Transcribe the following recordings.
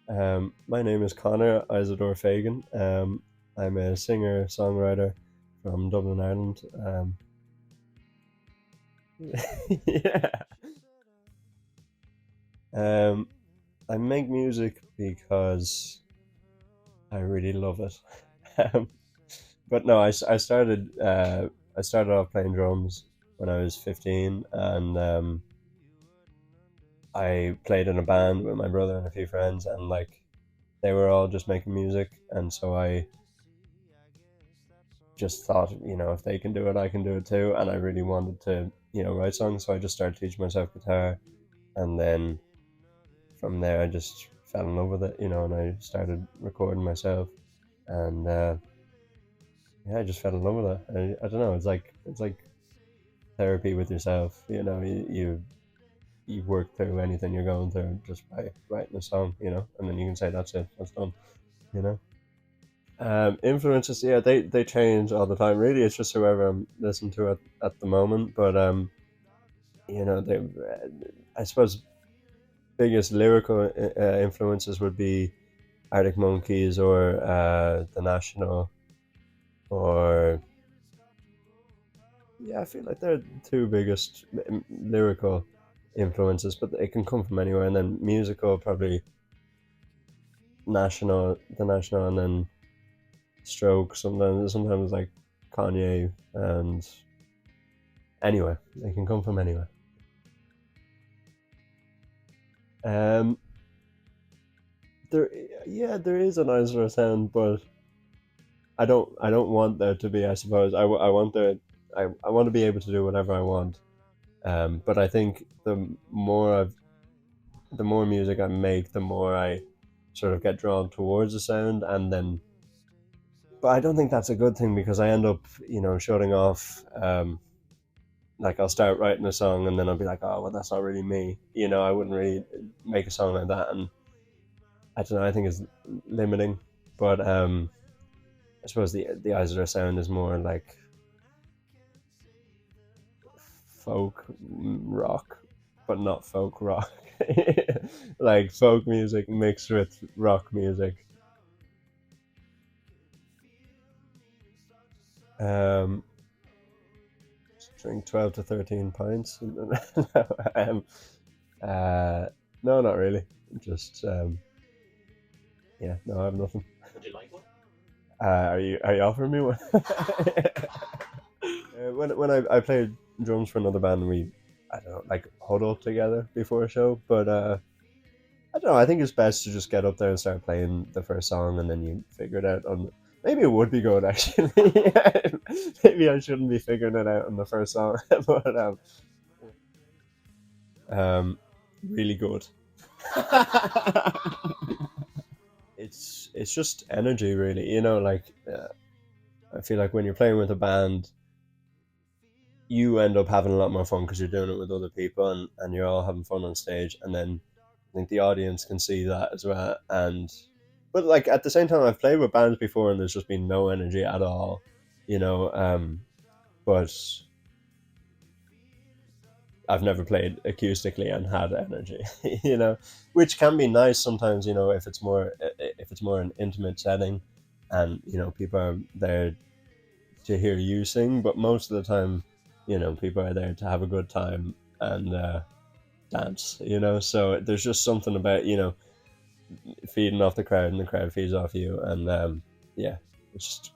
My name is Connor Isidore Fagan. I'm a singer songwriter from Dublin, Ireland. Yeah. Um, I make music because I really love it. Um, but no, I started off playing drums when I was 15, and I played in a band with my brother and a few friends, and like they were all just making music, and so I just thought, if they can do it, I can do it too. And I really wanted to, write songs. So I just started teaching myself guitar. And then from there, I just fell in love with it, and I started recording myself. And yeah, I just fell in love with it. I don't know. It's like therapy with yourself. You work through anything you're going through just by writing a song, and then you can say that's it, that's done, you know. Influences, yeah, they change all the time. Really, it's just whoever I'm listening to at the moment. But they, I suppose, biggest lyrical influences would be Arctic Monkeys or The National, or yeah, I feel like they're the two biggest lyrical influences. But it can come from anywhere. And then musical, probably The National, and then Stroke. Sometimes like Kanye, and anywhere. They can come from anywhere. Um, there, yeah, there is an Isidore sound, but I don't want there to be. I suppose I want there. I want to be able to do whatever I want. But I think the more music I make, the more I sort of get drawn towards the sound, and then. But I don't think that's a good thing because I end up, shutting off. Like I'll start writing a song and then I'll be like, oh well, that's not really me. I wouldn't really make a song like that, and I don't know. I think it's limiting, but I suppose the Isidore sound is more like folk rock, but not folk rock. Like folk music mixed with rock music. Um, drink 12 to 13 pints. um, uh, no, not really. Just yeah, no, I have nothing. Are you offering me one? When I played drums for another band, we I don't know, like huddle together before a show. But I don't know. I think it's best to just get up there and start playing the first song, and then you figure it out. Maybe it would be good actually. Maybe I shouldn't be figuring it out on the first song, but um, really good. It's just energy, really. Like I feel like when you're playing with a band, you end up having a lot more fun because you're doing it with other people, and you're all having fun on stage, and then I think the audience can see that as well. And but like at the same time, I've played with bands before and there's just been no energy at all, you know. But I've never played acoustically and had energy, which can be nice sometimes, if it's more an intimate setting, and people are there to hear you sing. But most of the time, people are there to have a good time and dance. So there's just something about feeding off the crowd, and the crowd feeds off you, and yeah, it's just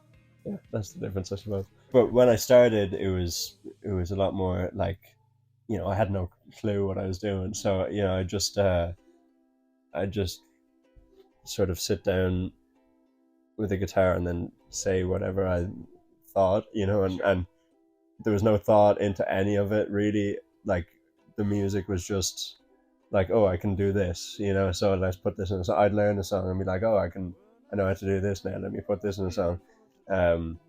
yeah, that's the difference, I suppose. But when I started, it was a lot more like I had no clue what I was doing, so I just sort of sit down with a guitar and then say whatever I thought, and there was no thought into any of it really. Like the music was just like, oh, I can do this, so let's put this in. So I'd learn a song and be like, oh, I know how to do this now. Let me put this in a song. Um,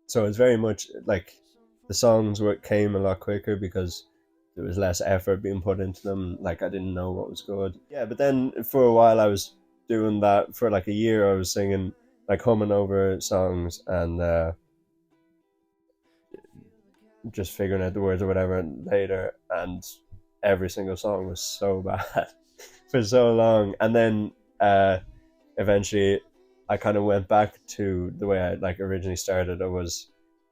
so it's very much like the songs came a lot quicker because there was less effort being put into them. Like I didn't know what was good. Yeah, but then for a while I was doing that for like a year. I was singing, like humming over songs, and just figuring out the words or whatever later. And every single song was so bad for so long. And then eventually I kind of went back to the way I like originally started. I was,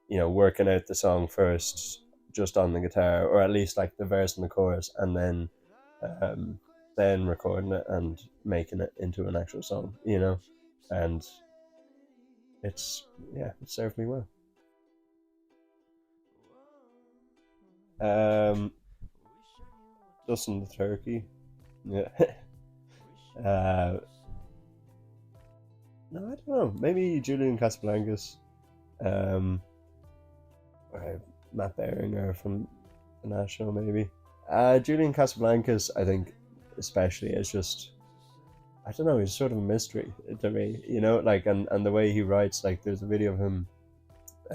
working out the song first, just on the guitar, or at least like the verse and the chorus, and um, then recording it and making it into an actual song. And it's it served me well. Um, Dustin the Turkey. Yeah. uh, no, I don't know. Maybe Julian Casablancas. Um, or Matt Beringer from the National, maybe. Julian Casablancas, I think, especially, is just, I don't know. He's sort of a mystery to me, like, and the way he writes. Like, there's a video of him.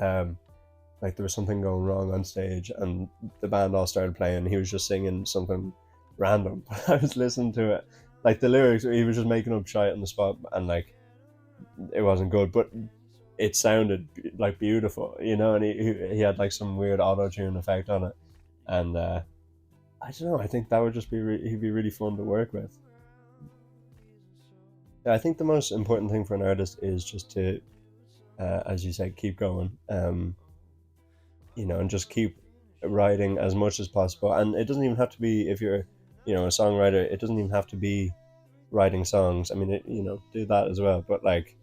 Um, like there was something going wrong on stage, and the band all started playing. He was just singing something random. I was listening to it, like the lyrics. He was just making up shit on the spot, and like it wasn't good, but it sounded like beautiful, And he had like some weird auto tune effect on it, and I don't know. I think that would just be he'd be really fun to work with. Yeah, I think the most important thing for an artist is just to, as you said, keep going. And just keep writing as much as possible. And it doesn't even have to be, if you're, a songwriter, it doesn't even have to be writing songs. I mean, do that as well. But like,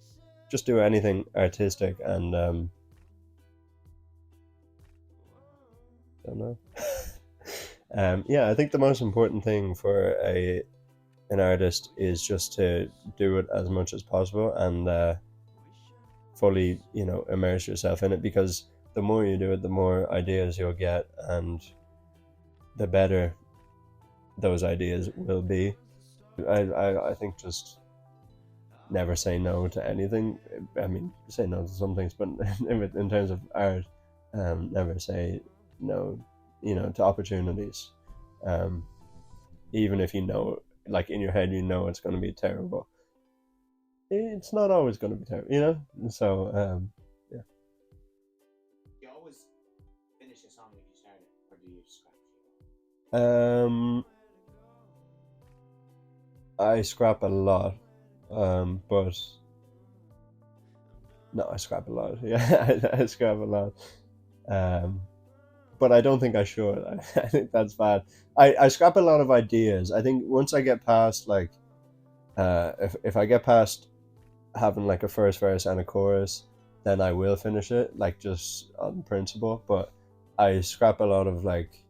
just do anything artistic, and don't know. Yeah, I think the most important thing for an artist is just to do it as much as possible, and fully, immerse yourself in it, because the more you do it, the more ideas you'll get, and the better those ideas will be. I think just never say no to anything. I mean, say no to some things, but in terms of art, never say no, to opportunities. Um, Even if like in your head, it's going to be terrible. It's not always going to be terrible, So, yeah. You always finish a song when you start it, or do you scratch Um, I scrap a lot, but no, I scrap a lot. Yeah, I scrap a lot. Um, but I don't think I should. I think that's bad. I scrap a lot of ideas. I think once I get past like, if I get past having like a first verse and a chorus, then I will finish it, like just on principle. But I scrap a lot of like,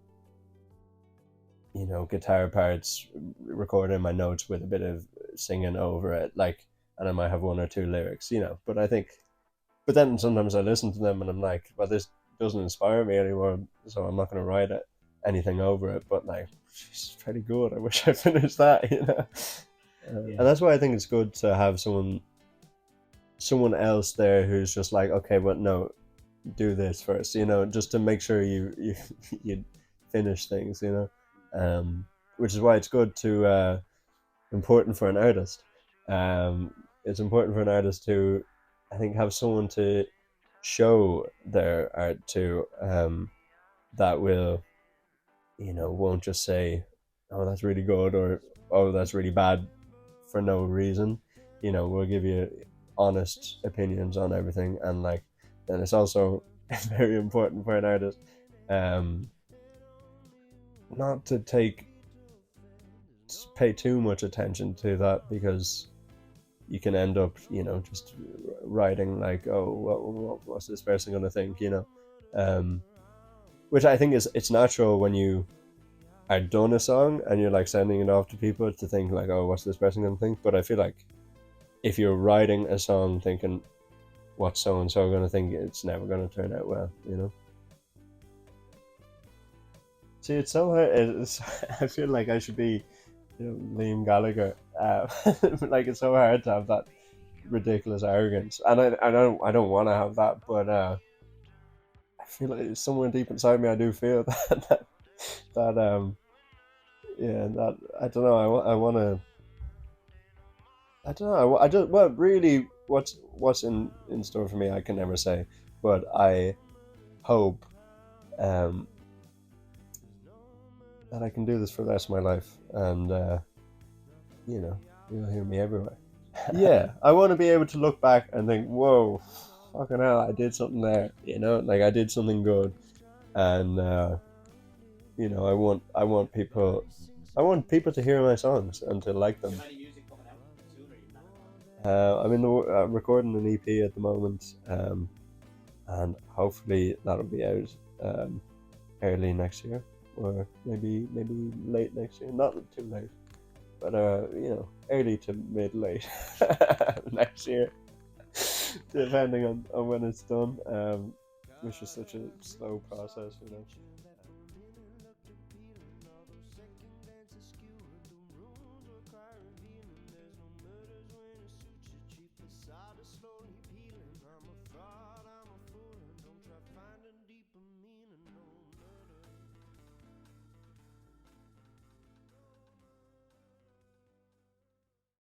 guitar parts, recording my notes with a bit of singing over it, like, and I might have one or two lyrics, But I think, but then sometimes I listen to them and I'm like, well, this doesn't inspire me anymore, so I'm not going to write anything over it. But like, it's pretty good. I wish I finished that, And that's why I think it's good to have someone else there who's just like, okay, but no, do this first, just to make sure you you finish things, which is why it's good to important for an artist. It's important for an artist to, I think, have someone to show their art to, that will, won't just say, oh, that's really good, or oh, that's really bad, for no reason. We'll give you honest opinions on everything, and like, then it's also very important for an artist, um, not to pay too much attention to that, because you can end up, just writing like, oh, what's this person gonna think, um, which I think it's natural when you are done a song and you're like sending it off to people to think like, oh, what's this person gonna think? But I feel like if you're writing a song thinking, what's so and so gonna think, it's never gonna turn out well, See, it's so hard. I feel like I should be, Liam Gallagher. Like, it's so hard to have that ridiculous arrogance, and I don't want to have that, but I feel like somewhere deep inside me, I do feel that yeah, that I don't know. I want to. I don't know. I just, well, really, what's in store for me, I can never say, but I hope, um, that I can do this for the rest of my life, and you know, You'll hear me everywhere. Yeah, I want to be able to look back and think, whoa, fucking hell, I did something there. You know, like I did something good, and I want people to hear my songs and to like Do you them. have any music coming out soon, or are you planning on? I'm in the recording an EP at the moment, and hopefully that'll be out early next year, or maybe late next year. Not too late, but early to mid late next year, depending on when it's done. Which is such a slow process.